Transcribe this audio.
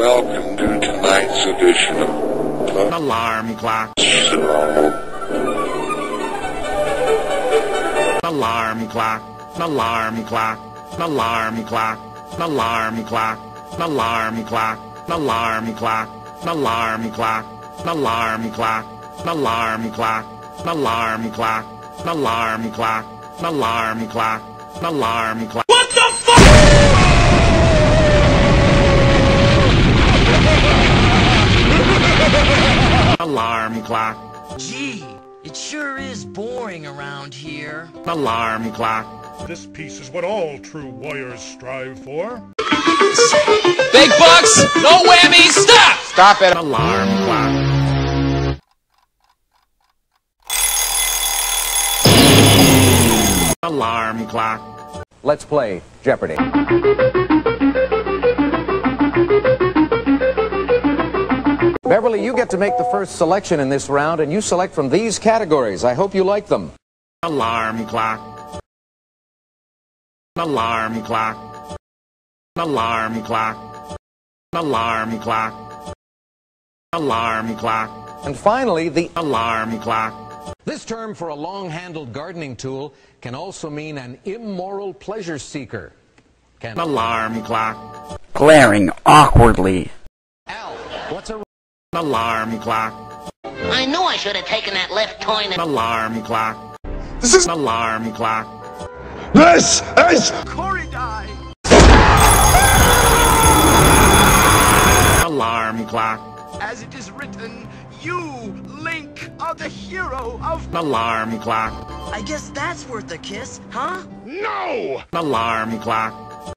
welcome to tonight's edition of Alarm clock. Alarm clock. Alarm clock. Alarm clock. Alarm clock. Alarm clock. Alarm clock. Alarm clock. Alarm clock. Alarm clock. Alarm clock. Alarm clock. Alarm clock. Alarm clock. What the fuck? Alarm clock. Gee, it sure is boring around here. Alarm clock. This piece is what all true warriors strive for. Big bucks, no whammies, stop! Stop it. Alarm clock. Alarm clock. Let's play Jeopardy! Beverly, you get to make the first selection in this round, and you select from these categories. I hope you like them. Alarm clock. Alarm clock. Alarm clock. Alarm clock. Alarm clock. And finally, the alarm clock. This term for a long-handled gardening tool can also mean an immoral pleasure seeker. Alarm clock. Glaring awkwardly. Al, what's a alarm clock? I knew I should have taken that left turn. Alarm clock. This is alarm clock. This is Corey die. Alarm clock. As it is written, you, Link, are the hero of... Alarm clock. I guess that's worth a kiss, huh? no! Alarm clock.